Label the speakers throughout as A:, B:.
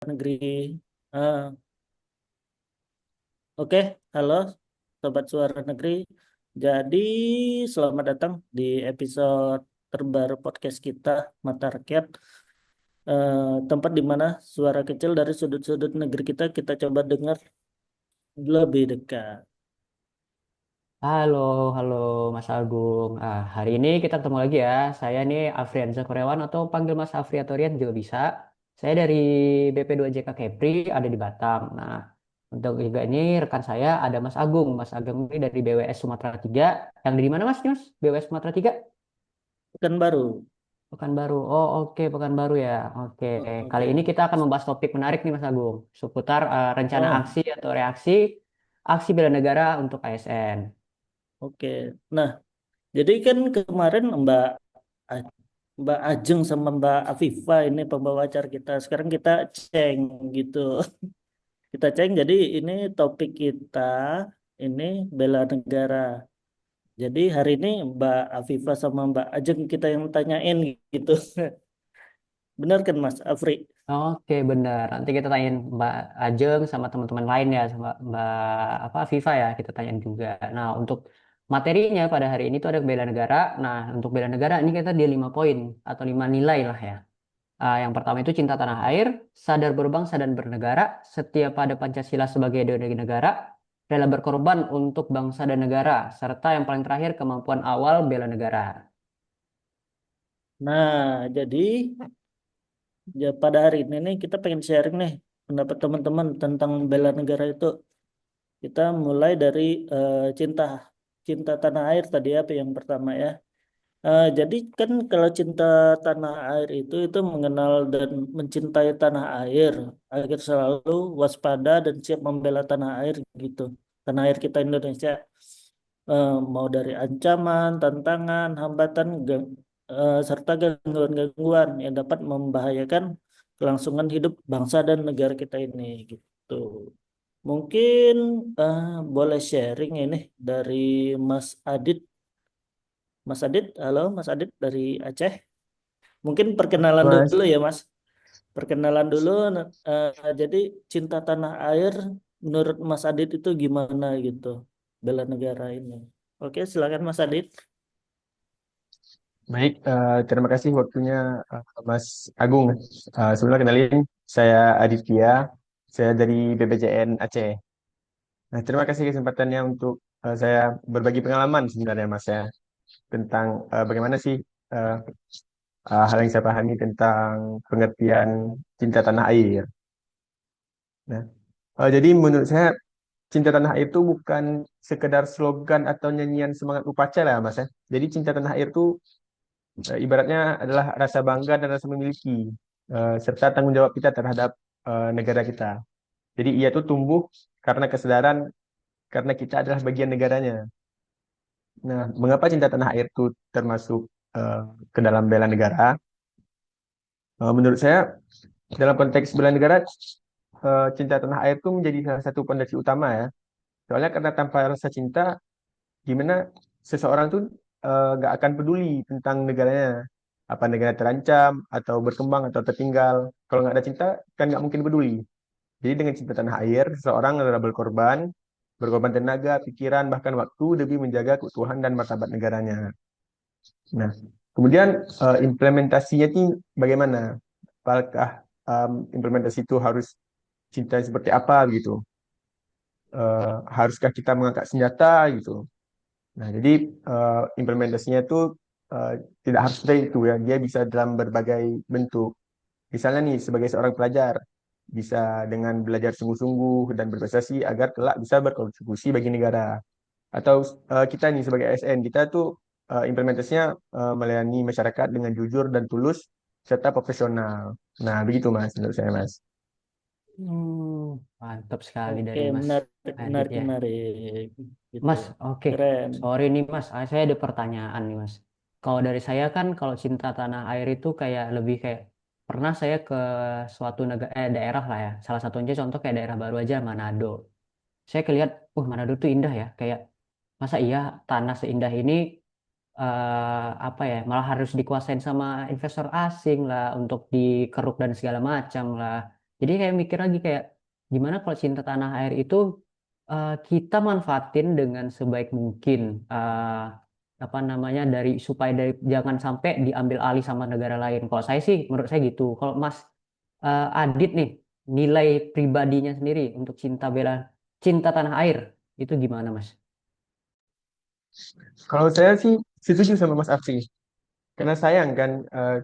A: negeri. Eh, oke, halo Sobat Suara Negeri. Jadi selamat datang di episode terbaru podcast kita Mata Rakyat. Tempat di mana suara kecil dari sudut-sudut negeri kita coba dengar lebih dekat.
B: Halo, halo Mas Agung. Hari ini kita ketemu lagi ya. Saya nih Afrianza Kurniawan atau panggil Mas Afri atau Rian juga bisa. Saya dari BP2JK Kepri ada di Batam. Nah, untuk juga ini rekan saya ada Mas Agung. Mas Agung ini dari BWS Sumatera 3. Yang di mana Mas Yus? BWS Sumatera 3?
A: Pekanbaru.
B: Pekanbaru. Oh, oke, Pekanbaru ya. Oke. Kali ini
A: Oke.
B: kita akan membahas topik menarik nih Mas Agung. Seputar rencana
A: Oh,
B: aksi atau reaksi aksi bela negara untuk ASN.
A: oke. Nah, jadi kan kemarin Mbak Ajeng sama Mbak Afifa ini pembawa acara kita. Sekarang kita ceng gitu. Kita ceng, jadi ini topik kita ini bela negara. Jadi hari ini Mbak Afifa sama Mbak Ajeng kita yang tanyain gitu. Benar kan Mas Afri?
B: Oke, benar. Nanti kita tanyain Mbak Ajeng sama teman-teman lain ya, sama Mbak apa Viva ya, kita tanyain juga. Nah, untuk materinya pada hari ini tuh ada bela negara. Nah, untuk bela negara ini kita di 5 poin atau 5 nilai lah ya. Yang pertama itu cinta tanah air, sadar berbangsa dan bernegara, setia pada Pancasila sebagai ideologi negara, rela berkorban untuk bangsa dan negara, serta yang paling terakhir kemampuan awal bela negara.
A: Nah, jadi ya pada hari ini nih kita pengen sharing nih pendapat teman-teman tentang bela negara itu. Kita mulai dari cinta cinta tanah air tadi apa yang pertama ya. Jadi kan kalau cinta tanah air itu mengenal dan mencintai tanah air agar selalu waspada dan siap membela tanah air gitu. Tanah air kita Indonesia mau dari ancaman, tantangan, hambatan, serta gangguan-gangguan yang dapat membahayakan kelangsungan hidup bangsa dan negara kita ini gitu. Mungkin eh, boleh sharing ini dari Mas Adit. Mas Adit, halo Mas Adit dari Aceh. Mungkin perkenalan
C: Mas,
A: dulu ya Mas. Perkenalan dulu. Jadi cinta tanah air menurut Mas Adit itu gimana gitu bela negara ini. Oke, silakan Mas Adit.
C: baik, terima kasih waktunya Mas Agung. Sebelumnya kenalin, saya Aditya, saya dari BPJN Aceh. Nah, terima kasih kesempatannya untuk saya berbagi pengalaman sebenarnya Mas ya, tentang bagaimana sih uh, hal yang saya pahami tentang pengertian cinta tanah air. Nah, jadi menurut saya cinta tanah air itu bukan sekedar slogan atau nyanyian semangat upacara Mas ya. Jadi cinta tanah air itu ibaratnya adalah rasa bangga dan rasa memiliki serta tanggung jawab kita terhadap negara kita. Jadi ia tuh tumbuh karena kesadaran karena kita adalah bagian negaranya. Nah, mengapa cinta tanah air itu termasuk eh, ke dalam bela negara? Menurut saya dalam konteks bela negara cinta tanah air itu menjadi salah satu fondasi utama ya. Soalnya karena tanpa rasa cinta, gimana seseorang tuh nggak akan peduli tentang negaranya, apa negara terancam atau berkembang atau tertinggal. Kalau nggak ada cinta kan nggak mungkin peduli. Jadi dengan cinta tanah air seseorang rela berkorban tenaga, pikiran, bahkan waktu demi menjaga keutuhan dan martabat negaranya. Nah, kemudian implementasinya itu bagaimana? Apakah implementasi itu harus cinta seperti apa gitu? Haruskah kita mengangkat senjata gitu? Nah, jadi implementasinya itu eh, tidak harus seperti itu ya. Dia bisa dalam berbagai bentuk. Misalnya nih, sebagai seorang pelajar, bisa dengan belajar sungguh-sungguh dan berprestasi agar kelak bisa berkontribusi bagi negara. Atau kita nih sebagai ASN, kita tuh implementasinya melayani masyarakat dengan jujur dan tulus serta profesional. Nah, begitu Mas, menurut saya Mas.
B: Mantap sekali
A: Oke,
B: dari Mas
A: menarik,
B: Adit
A: menarik,
B: ya.
A: menarik. Gitu.
B: Mas, oke.
A: Keren.
B: Sorry nih Mas, saya ada pertanyaan nih Mas. Kalau dari saya kan kalau cinta tanah air itu kayak lebih kayak pernah saya ke suatu negara daerah lah ya. Salah satunya contoh kayak daerah baru aja Manado. Saya kelihat, Manado tuh indah ya. Kayak masa iya tanah seindah ini apa ya malah harus dikuasain sama investor asing lah untuk dikeruk dan segala macam lah. Jadi kayak mikir lagi kayak gimana kalau cinta tanah air itu kita manfaatin dengan sebaik mungkin, apa namanya, supaya jangan sampai diambil alih sama negara lain. Kalau saya sih, menurut saya gitu. Kalau Mas Adit nih, nilai pribadinya sendiri untuk cinta tanah air itu gimana, Mas?
C: Kalau saya sih setuju sama Mas Afri. Karena sayang kan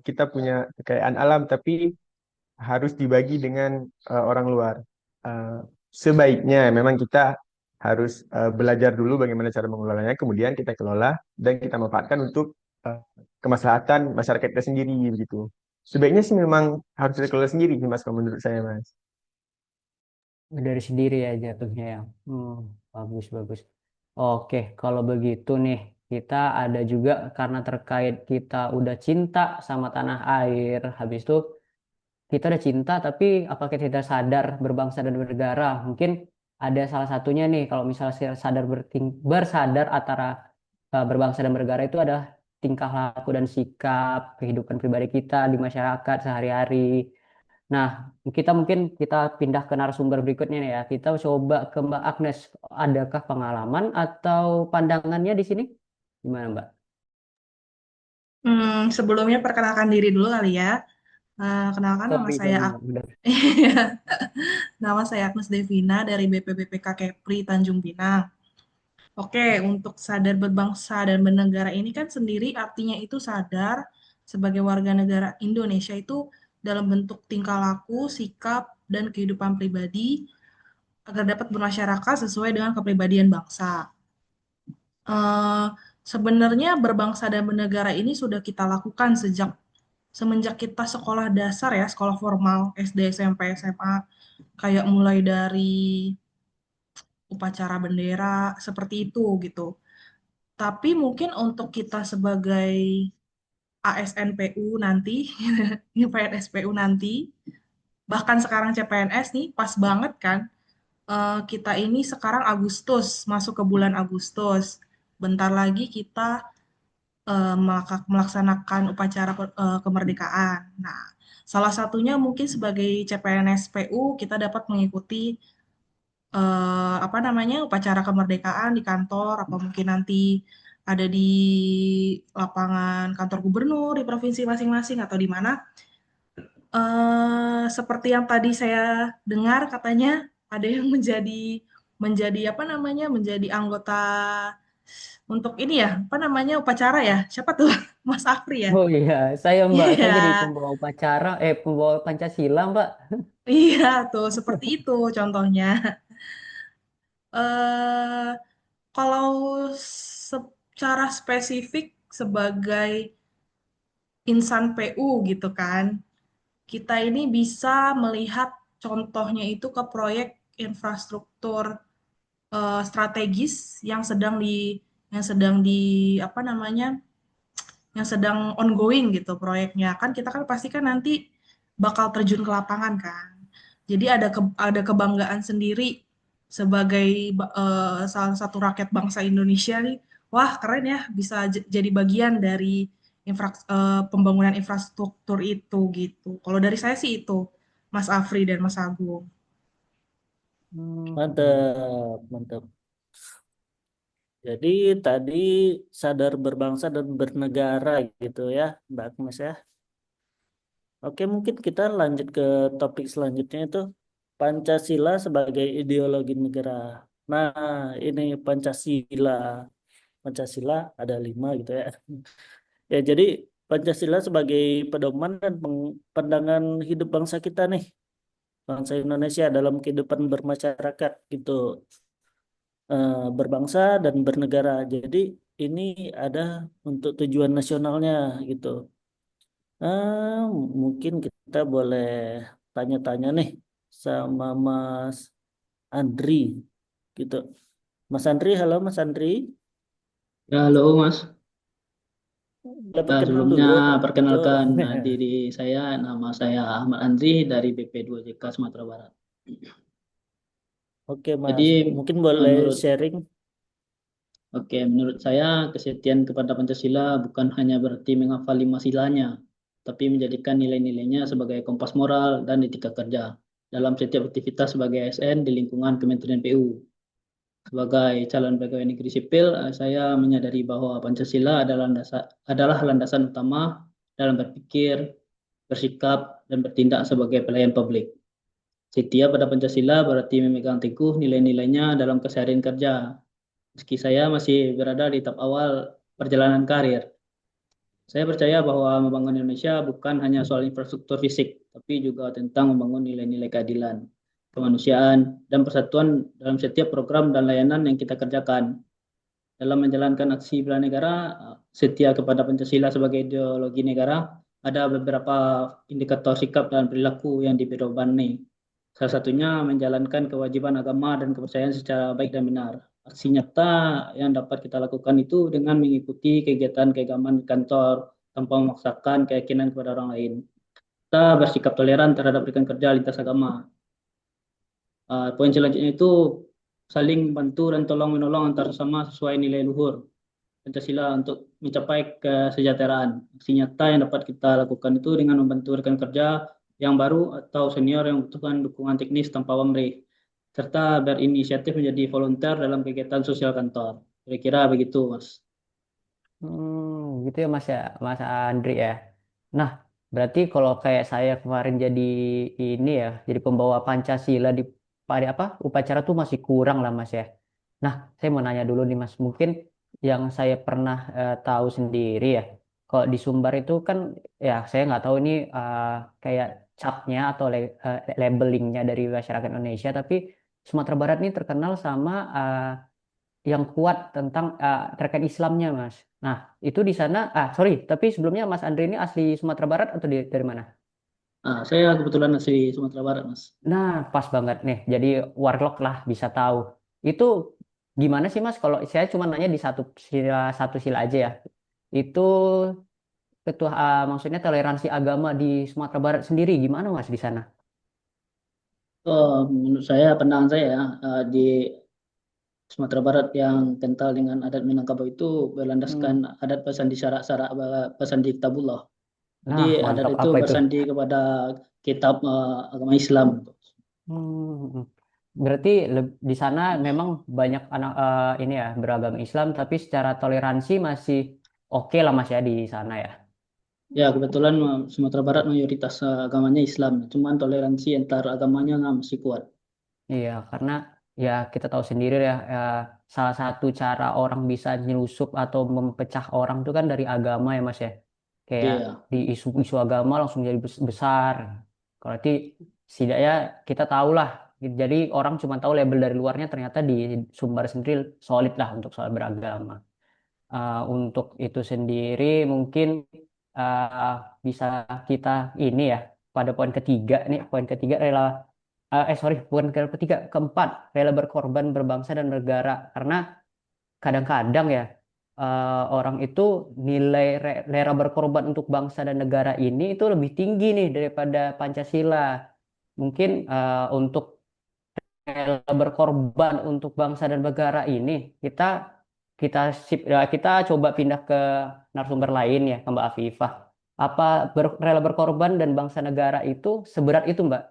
C: kita punya kekayaan alam tapi harus dibagi dengan orang luar. Eh, Sebaiknya memang kita harus belajar dulu bagaimana cara mengelolanya, kemudian kita kelola dan kita manfaatkan untuk eh, kemaslahatan masyarakat kita sendiri begitu. Sebaiknya sih memang harus dikelola sendiri sih Mas, kalau menurut saya Mas.
B: Dari sendiri ya jatuhnya ya. Hmm, bagus, bagus. Oke, kalau begitu nih, kita ada juga karena terkait kita udah cinta sama tanah air, habis itu kita udah cinta, tapi apakah kita tidak sadar berbangsa dan bernegara? Mungkin ada salah satunya nih, kalau misalnya bersadar antara berbangsa dan bernegara itu adalah tingkah laku dan sikap kehidupan pribadi kita di masyarakat sehari-hari. Nah, kita pindah ke narasumber berikutnya nih ya. Kita coba ke Mbak Agnes. Adakah pengalaman atau pandangannya di sini? Gimana, Mbak?
D: Sebelumnya perkenalkan diri dulu kali ya. Kenalkan nama
B: Sorry,
D: saya
B: sorry, Mbak. Benar.
D: nama saya Agnes Devina dari BPBPK Kepri Tanjung Pinang. Oke, untuk sadar berbangsa dan bernegara ini kan sendiri artinya itu sadar sebagai warga negara Indonesia itu dalam bentuk tingkah laku, sikap, dan kehidupan pribadi agar dapat bermasyarakat sesuai dengan kepribadian bangsa. Eh, Sebenarnya berbangsa dan bernegara ini sudah kita lakukan semenjak kita sekolah dasar ya, sekolah formal, SD, SMP, SMA, kayak mulai dari upacara bendera, seperti itu gitu. Tapi mungkin untuk kita sebagai ASNPU nanti, PNSPU nanti, bahkan sekarang CPNS nih, pas banget kan, kita ini sekarang Agustus, masuk ke bulan Agustus. Bentar lagi kita melaksanakan upacara kemerdekaan. Nah, salah satunya mungkin sebagai CPNS PU kita dapat mengikuti apa namanya upacara kemerdekaan di kantor, apa mungkin nanti ada di lapangan kantor gubernur di provinsi masing-masing atau di mana. Seperti yang tadi saya dengar katanya ada yang menjadi menjadi apa namanya menjadi anggota untuk ini ya apa namanya upacara ya siapa tuh Mas Afri ya.
B: Oh iya, Mbak, saya jadi
D: Iya,
B: pembawa upacara, pembawa Pancasila, Mbak.
D: iya tuh seperti itu contohnya. Eh Kalau secara spesifik sebagai insan PU gitu kan, kita ini bisa melihat contohnya itu ke proyek infrastruktur strategis yang sedang di apa namanya yang sedang ongoing gitu proyeknya kan kita kan pasti kan nanti bakal terjun ke lapangan kan. Jadi ada kebanggaan sendiri sebagai salah satu rakyat bangsa Indonesia nih. Wah, keren ya bisa jadi bagian dari pembangunan infrastruktur itu gitu. Kalau dari saya sih itu, Mas Afri dan Mas Agung.
B: Gitu.
A: Mantap, mantap. Jadi tadi sadar berbangsa dan bernegara gitu ya, Mbak Agnes ya. Oke, mungkin kita lanjut ke topik selanjutnya itu Pancasila sebagai ideologi negara. Nah, ini Pancasila. Pancasila ada 5 gitu ya. Ya, jadi Pancasila sebagai pedoman dan pandangan hidup bangsa kita nih, bangsa Indonesia dalam kehidupan bermasyarakat gitu, berbangsa dan bernegara. Jadi ini ada untuk tujuan nasionalnya gitu. Eh, Mungkin kita boleh tanya-tanya nih sama Mas Andri gitu. Mas Andri, halo Mas Andri.
E: Ya, halo Mas.
A: Dapat kenal
E: Sebelumnya
A: dulu gitu.
E: perkenalkan diri saya, nama saya Ahmad Andri dari BP2JK Sumatera Barat.
A: Oke Mas,
E: Jadi
A: mungkin boleh
E: menurut
A: sharing.
E: menurut saya kesetiaan kepada Pancasila bukan hanya berarti menghafal 5 silanya, tapi menjadikan nilai-nilainya sebagai kompas moral dan etika kerja dalam setiap aktivitas sebagai ASN di lingkungan Kementerian PU. Sebagai calon pegawai negeri sipil, saya menyadari bahwa Pancasila adalah landasan utama dalam berpikir, bersikap, dan bertindak sebagai pelayan publik. Setia pada Pancasila berarti memegang teguh nilai-nilainya dalam keseharian kerja. Meski saya masih berada di tahap awal perjalanan karir, saya percaya bahwa membangun Indonesia bukan hanya soal infrastruktur fisik, tapi juga tentang membangun nilai-nilai keadilan, kemanusiaan, dan persatuan dalam setiap program dan layanan yang kita kerjakan. Dalam menjalankan aksi bela negara, setia kepada Pancasila sebagai ideologi negara, ada beberapa indikator sikap dan perilaku yang dipedomani. Salah satunya menjalankan kewajiban agama dan kepercayaan secara baik dan benar. Aksi nyata yang dapat kita lakukan itu dengan mengikuti kegiatan keagamaan di kantor tanpa memaksakan keyakinan kepada orang lain. Kita bersikap toleran terhadap rekan kerja lintas agama. Poin selanjutnya itu saling bantu dan tolong menolong antar sesama sesuai nilai luhur Pancasila untuk mencapai kesejahteraan. Aksi nyata yang dapat kita lakukan itu dengan membantu rekan kerja yang baru atau senior yang membutuhkan dukungan teknis tanpa pamrih, serta berinisiatif menjadi volunteer dalam kegiatan sosial kantor. Kira-kira begitu, Mas.
B: Gitu ya Mas Andri ya. Nah, berarti kalau kayak saya kemarin jadi ini ya, jadi pembawa Pancasila di pada apa upacara tuh masih kurang lah Mas ya. Nah, saya mau nanya dulu nih Mas, mungkin yang saya pernah tahu sendiri ya, kalau di Sumbar itu kan ya saya nggak tahu ini kayak capnya atau labelingnya dari masyarakat Indonesia, tapi Sumatera Barat ini terkenal sama yang kuat tentang terkait Islamnya, Mas. Nah, itu di sana, sorry, tapi sebelumnya Mas Andri ini asli Sumatera Barat atau dari mana?
E: Saya kebetulan asli Sumatera Barat, Mas.
B: Nah, pas banget nih. Jadi warlock lah bisa tahu. Itu gimana sih, Mas? Kalau saya cuma nanya di satu sila aja ya. Itu ketua, maksudnya toleransi agama di Sumatera Barat sendiri gimana, Mas, di sana?
E: Menurut saya, pandangan saya ya, di Sumatera Barat yang kental dengan adat Minangkabau itu berlandaskan
B: Hmm.
E: adat bersandi syarak-syarak bersandi kitabullah. Jadi
B: Nah,
E: adat
B: mantap
E: itu
B: apa itu?
E: bersandi kepada kitab agama Islam.
B: Hmm. Berarti di sana memang banyak anak ini ya beragama Islam, tapi secara toleransi masih oke lah Mas ya di sana ya.
E: Ya, kebetulan Sumatera Barat mayoritas agamanya Islam, cuman toleransi antar agamanya nggak masih kuat.
B: Iya, karena ya kita tahu sendiri ya, salah satu cara orang bisa nyelusup atau mempecah orang itu kan dari agama ya Mas ya. Kayak
E: Iya,
B: di isu-isu agama langsung jadi besar. Kalau nanti setidaknya kita tahu lah. Jadi orang cuma tahu label dari luarnya, ternyata di Sumbar sendiri solid lah untuk soal beragama. Untuk itu sendiri mungkin uh, bisa kita ini ya pada poin ketiga nih, poin ketiga rela sorry, bukan ketiga, keempat, rela berkorban berbangsa dan negara. Karena kadang-kadang ya orang itu nilai rela berkorban untuk bangsa dan negara ini itu lebih tinggi nih daripada Pancasila. Mungkin untuk rela berkorban untuk bangsa dan negara ini kita kita kita coba pindah ke narasumber lain ya, ke Mbak Afifah. Apa rela berkorban dan bangsa negara itu seberat itu Mbak?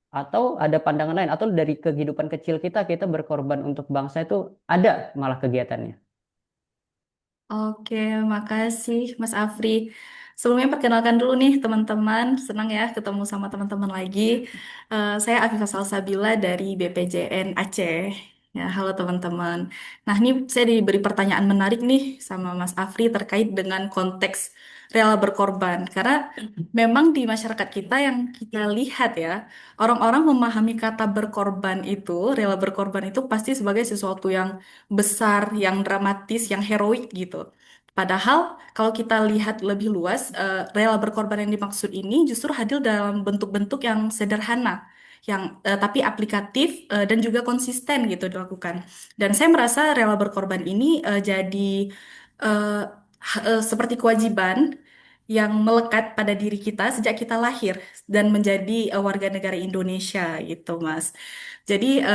B: Atau ada pandangan lain, atau dari kehidupan kecil kita berkorban untuk bangsa itu ada malah kegiatannya.
F: Oke, makasih Mas Afri. Sebelumnya perkenalkan dulu nih teman-teman, senang ya ketemu sama teman-teman lagi. Saya Afifah Salsabila dari BPJN Aceh. Ya, halo teman-teman. Nah, ini saya diberi pertanyaan menarik nih sama Mas Afri terkait dengan konteks rela berkorban. Karena memang di masyarakat kita yang kita lihat ya, orang-orang memahami kata berkorban itu, rela berkorban itu pasti sebagai sesuatu yang besar, yang dramatis, yang heroik gitu. Padahal kalau kita lihat lebih luas, rela berkorban yang dimaksud ini justru hadir dalam bentuk-bentuk yang sederhana, yang tapi aplikatif dan juga konsisten gitu dilakukan. Dan saya merasa rela berkorban ini jadi seperti kewajiban yang melekat pada diri kita sejak kita lahir dan menjadi warga negara Indonesia gitu, Mas. Jadi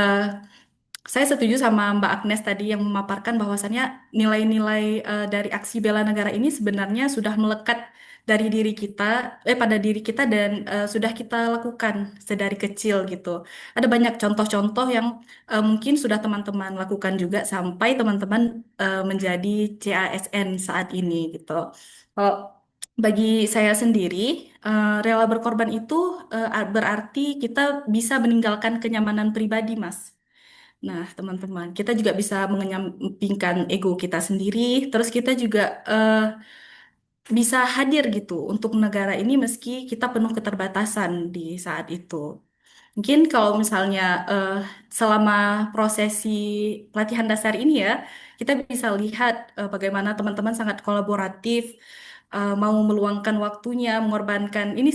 F: saya setuju sama Mbak Agnes tadi yang memaparkan bahwasannya nilai-nilai dari aksi bela negara ini sebenarnya sudah melekat dari diri kita, pada diri kita dan sudah kita lakukan sedari kecil gitu. Ada banyak contoh-contoh yang mungkin sudah teman-teman lakukan juga sampai teman-teman menjadi CASN saat ini gitu. Kalau bagi saya sendiri, rela berkorban itu berarti kita bisa meninggalkan kenyamanan pribadi, Mas. Nah, teman-teman, kita juga bisa mengenyampingkan ego kita sendiri, terus kita juga bisa hadir gitu untuk negara ini meski kita penuh keterbatasan di saat itu. Mungkin kalau misalnya selama prosesi pelatihan dasar ini ya, kita bisa lihat bagaimana teman-teman sangat kolaboratif, mau meluangkan waktunya, mengorbankan, ini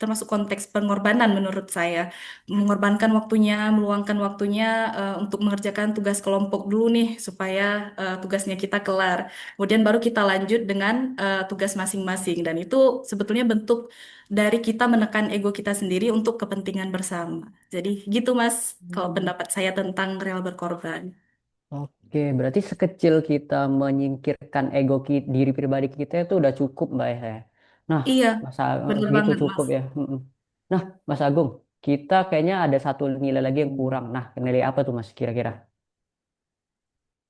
F: termasuk konteks pengorbanan menurut saya, mengorbankan waktunya, meluangkan waktunya untuk mengerjakan tugas kelompok dulu nih, supaya tugasnya kita kelar. Kemudian baru kita lanjut dengan tugas masing-masing, dan itu sebetulnya bentuk dari kita menekan ego kita sendiri untuk kepentingan bersama. Jadi gitu Mas, kalau pendapat saya tentang rela berkorban.
B: Oke, berarti sekecil kita menyingkirkan ego diri pribadi kita itu udah cukup, Mbak ya. Nah,
F: Iya,
B: Mas
F: bener
B: gitu
F: banget
B: cukup
F: Mas.
B: ya. Mm-mm. Nah, Mas Agung, kita kayaknya ada satu nilai lagi yang kurang. Nah, nilai apa tuh Mas kira-kira?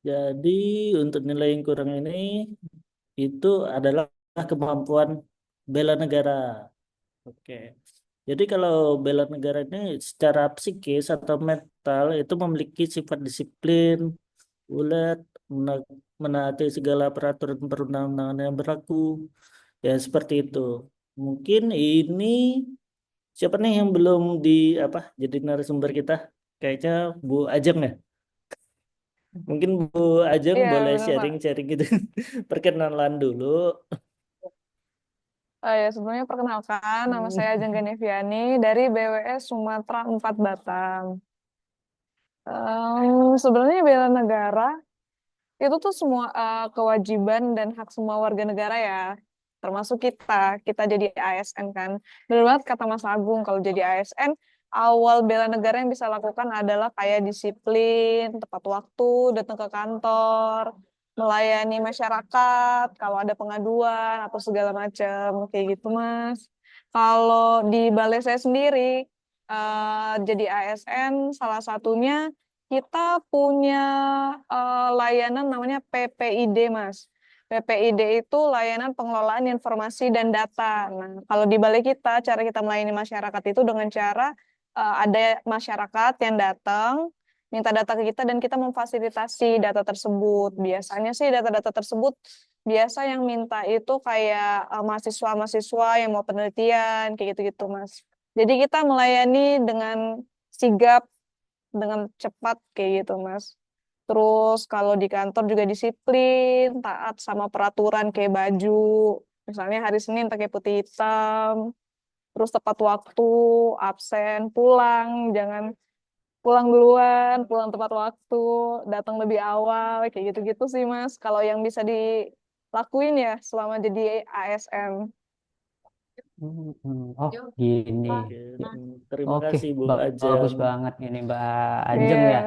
A: Jadi untuk nilai yang kurang ini itu adalah kemampuan bela negara. Oke. Jadi kalau bela negara ini secara psikis atau mental itu memiliki sifat disiplin, ulet, menaati segala peraturan perundang-undangan yang berlaku. Ya seperti itu. Mungkin ini siapa nih yang belum di apa jadi narasumber kita? Kayaknya Bu Ajeng ya. Mungkin Bu Ajeng
G: Iya,
A: boleh
G: benar Pak.
A: sharing-sharing gitu. Perkenalan dulu.
G: Ya, sebelumnya perkenalkan, nama saya Ajeng
A: Hmm.
G: Geneviani dari BWS Sumatera 4 Batam. Sebenarnya bela negara itu tuh semua kewajiban dan hak semua warga negara ya, termasuk kita jadi ASN kan. Benar banget kata Mas Agung, kalau jadi ASN, awal bela negara yang bisa lakukan adalah kayak disiplin, tepat waktu, datang ke kantor, melayani masyarakat, kalau ada pengaduan atau segala macam, kayak gitu Mas. Kalau di balai saya sendiri, jadi ASN, salah satunya kita punya layanan namanya PPID, Mas. PPID itu layanan pengelolaan informasi dan data. Nah, kalau di balai kita, cara kita melayani masyarakat itu dengan cara ada masyarakat yang datang, minta data ke kita dan kita memfasilitasi data tersebut. Biasanya sih data-data tersebut biasa yang minta itu kayak mahasiswa-mahasiswa yang mau penelitian, kayak gitu-gitu, Mas. Jadi kita melayani dengan sigap, dengan cepat kayak gitu, Mas. Terus kalau di kantor juga disiplin, taat sama peraturan kayak baju. Misalnya hari Senin pakai putih hitam, terus tepat waktu, absen, pulang, jangan pulang duluan, pulang tepat waktu, datang lebih awal, kayak gitu-gitu sih, Mas. Kalau yang bisa dilakuin ya selama jadi ASN.
B: Oh, gini.
A: Oke, terima
B: Oke,
A: kasih Bu
B: bagus
A: Ajeng.
B: banget ini Mbak Ajeng
G: Iya,
B: ya.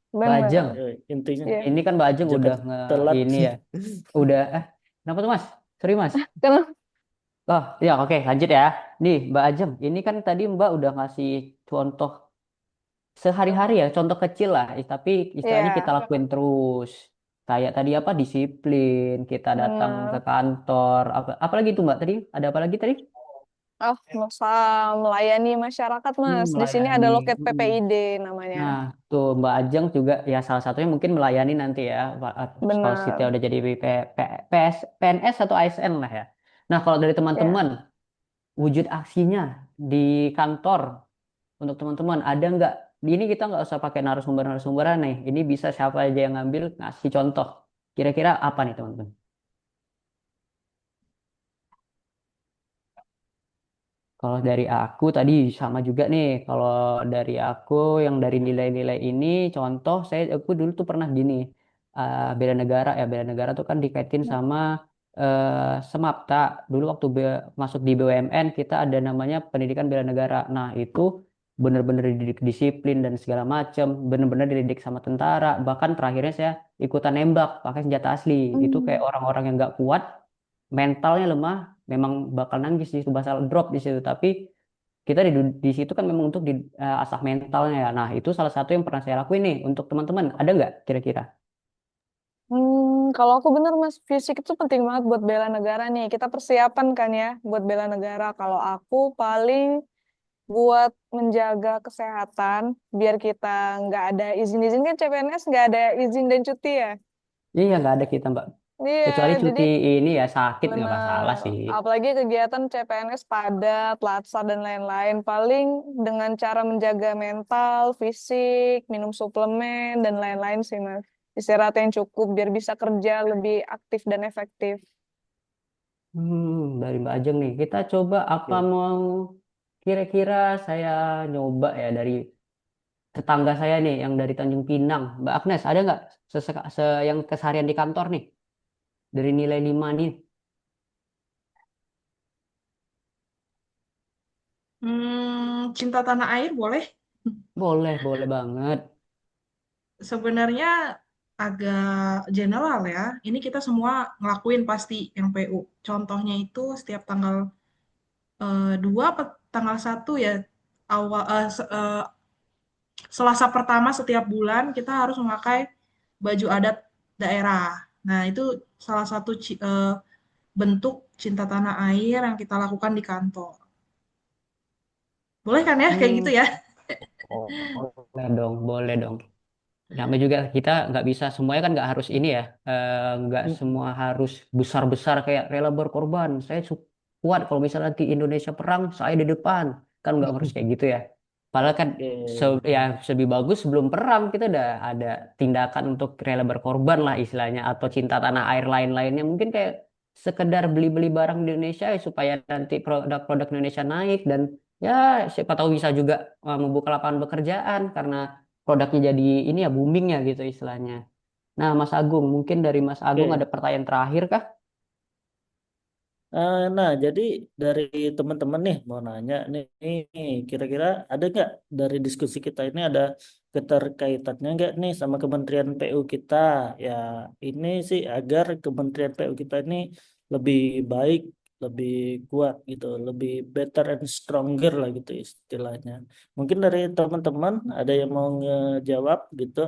B: Mbak
G: benar.
B: Ajeng,
A: Intinya
G: Iya.
B: ini kan Mbak Ajeng udah
A: jangan telat.
B: ini ya. Udah kenapa tuh Mas? Sorry Mas.
G: Karena
B: Oh, ya oke, lanjut ya. Nih, Mbak Ajeng, ini kan tadi Mbak udah ngasih contoh sehari-hari ya, contoh kecil lah, tapi istilahnya kita
G: ya,
B: lakuin terus. Kayak tadi apa disiplin, kita datang ke
G: benar.
B: kantor, apa lagi tuh Mbak tadi? Ada apa lagi tadi?
G: Oh, masa melayani masyarakat, Mas. Di sini ada
B: Melayani.
G: loket
B: Mm.
G: PPID namanya.
B: Nah, tuh Mbak Ajeng juga ya salah satunya mungkin melayani nanti ya, kalau kita
G: Benar.
B: udah jadi PNS atau ASN lah ya. Nah, kalau dari
G: Ya.
B: teman-teman, wujud aksinya di kantor untuk teman-teman ada nggak? Ini kita nggak usah pakai narasumber-narasumberan nih. Ini bisa siapa aja yang ngambil ngasih contoh. Kira-kira apa nih teman-teman? Kalau dari aku tadi sama juga nih. Kalau dari aku yang dari nilai-nilai ini, contoh aku dulu tuh pernah gini, bela negara ya bela negara tuh kan dikaitin sama Semapta. Dulu waktu masuk di BUMN kita ada namanya pendidikan bela negara. Nah itu bener-bener dididik disiplin dan segala macam, bener-bener dididik sama tentara. Bahkan terakhirnya saya ikutan nembak pakai senjata asli. Itu kayak
G: Hmm.
B: orang-orang yang nggak kuat, mentalnya lemah memang bakal nangis di situ, bakal drop di situ. Tapi kita di situ kan memang untuk asah mentalnya ya. Nah, itu salah satu yang pernah saya lakuin nih untuk teman-teman. Ada nggak kira-kira?
G: Kalau aku bener Mas, fisik itu penting banget buat bela negara nih. Kita persiapan kan ya buat bela negara. Kalau aku paling buat menjaga kesehatan, biar kita nggak ada izin-izin kan CPNS nggak ada izin dan cuti ya.
B: Iya, nggak ada kita, Mbak.
G: Iya,
B: Kecuali
G: jadi
B: cuti ini ya sakit nggak masalah
G: bener.
B: sih.
G: Apalagi kegiatan CPNS padat, latsar dan lain-lain. Paling dengan cara menjaga mental, fisik, minum suplemen dan lain-lain sih Mas. Istirahat yang cukup biar bisa kerja lebih aktif dan efektif.
B: Dari Mbak Ajeng nih, kita coba apa
A: Oke.
B: mau kira-kira saya nyoba ya dari tetangga saya nih yang dari Tanjung Pinang. Mbak Agnes, ada nggak yang keseharian di kantor nih dari nilai 5 nih?
D: Cinta tanah air boleh.
B: Boleh, boleh banget.
D: Sebenarnya agak general ya. Ini kita semua ngelakuin pasti yang PU. Contohnya itu setiap tanggal 2 apa tanggal 1 ya, awal Selasa pertama setiap bulan kita harus memakai baju adat daerah. Nah, itu salah satu bentuk cinta tanah air yang kita lakukan di kantor. Boleh kan ya kayak gitu
B: Hmm,
D: ya?
B: boleh dong, boleh dong. Namanya juga kita nggak bisa semuanya kan nggak harus ini ya, nggak
A: Mm,
B: semua harus besar-besar kayak rela berkorban. Saya kuat kalau misalnya nanti Indonesia perang, saya di depan. Kan nggak harus kayak gitu ya. Padahal kan
A: Oke.
B: ya lebih bagus sebelum perang kita udah ada tindakan untuk rela berkorban lah istilahnya atau cinta tanah air lain-lainnya. Mungkin kayak sekedar beli-beli barang di Indonesia ya, supaya nanti produk-produk Indonesia naik dan ya siapa tahu bisa juga membuka lapangan pekerjaan karena produknya jadi ini ya booming ya gitu istilahnya. Nah, Mas Agung, mungkin dari Mas Agung ada
A: Oke.
B: pertanyaan terakhir kah?
A: Nah, jadi dari teman-teman nih mau nanya nih, kira-kira ada nggak dari diskusi kita ini ada keterkaitannya nggak nih sama Kementerian PU kita? Ya, ini sih agar Kementerian PU kita ini lebih baik, lebih kuat gitu, lebih better and stronger lah gitu istilahnya. Mungkin dari teman-teman ada yang mau ngejawab gitu?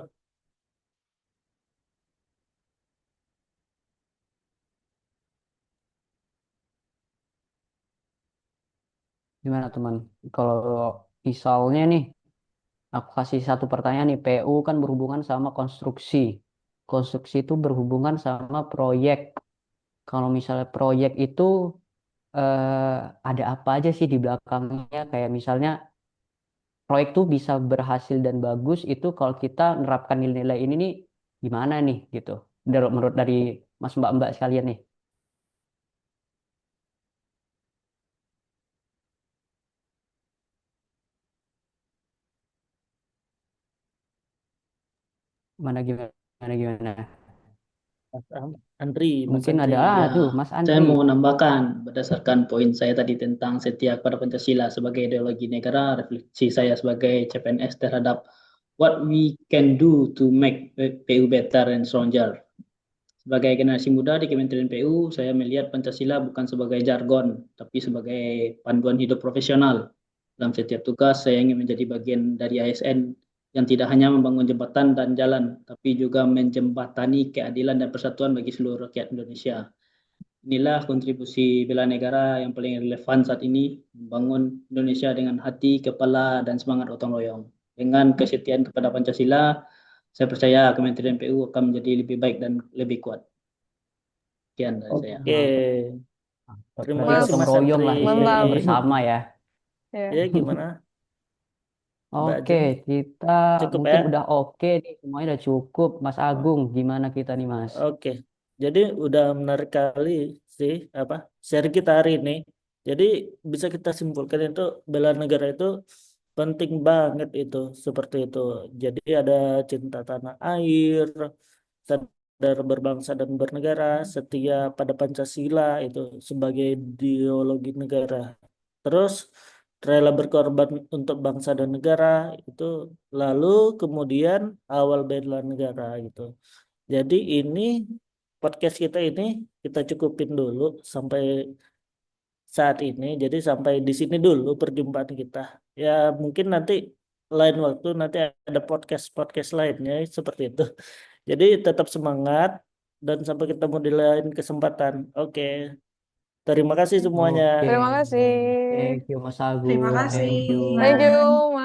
B: Gimana teman? Kalau misalnya nih, aku kasih satu pertanyaan nih, PU kan berhubungan sama konstruksi. Konstruksi itu berhubungan sama proyek. Kalau misalnya proyek itu ada apa aja sih di belakangnya? Kayak misalnya proyek tuh bisa berhasil dan bagus itu kalau kita menerapkan nilai-nilai ini nih gimana nih gitu. Menurut dari Mas Mbak-Mbak sekalian nih. Gimana?
A: Mas Andri, Mas
B: Mungkin ada,
A: Andri.
B: tuh
E: Ya,
B: Mas
E: saya
B: Andri.
E: mau menambahkan berdasarkan poin saya tadi tentang setia kepada Pancasila sebagai ideologi negara, refleksi saya sebagai CPNS terhadap what we can do to make PU better and stronger. Sebagai generasi muda di Kementerian PU, saya melihat Pancasila bukan sebagai jargon, tapi sebagai panduan hidup profesional. Dalam setiap tugas, saya ingin menjadi bagian dari ASN yang tidak hanya membangun jembatan dan jalan, tapi juga menjembatani keadilan dan persatuan bagi seluruh rakyat Indonesia. Inilah kontribusi bela negara yang paling relevan saat ini, membangun Indonesia dengan hati, kepala, dan semangat gotong royong. Dengan kesetiaan kepada Pancasila, saya percaya Kementerian PU akan menjadi lebih baik dan lebih kuat. Sekian dari saya.
A: Oke, terima
B: Berarti
A: kasih
B: gotong
A: Mas
G: Mas,
B: royong
A: Andri.
B: lah istilahnya
G: mantap.
B: bersama ya.
G: Ya.
A: Ya, gimana, Mbak
B: Oke,
A: Ajeng?
B: kita
A: Cukup
B: mungkin
A: ya?
B: udah oke nih, semuanya udah cukup. Mas
A: Oh,
B: Agung, gimana kita nih Mas?
A: oke, jadi udah menarik kali sih apa share kita hari ini. Jadi bisa kita simpulkan itu bela negara itu penting banget itu seperti itu. Jadi ada cinta tanah air, sadar berbangsa dan bernegara, setia pada Pancasila itu sebagai ideologi negara. Terus rela berkorban untuk bangsa dan negara itu, lalu kemudian awal bela negara gitu. Jadi ini podcast kita ini kita cukupin dulu sampai saat ini. Jadi sampai di sini dulu perjumpaan kita. Ya mungkin nanti lain waktu nanti ada podcast-podcast lainnya seperti itu. Jadi tetap semangat dan sampai ketemu di lain kesempatan. Oke, terima kasih semuanya.
B: Oke,
G: Terima kasih.
B: thank you Mas
D: Terima
B: Agung,
D: kasih.
B: thank you.
G: Thank you,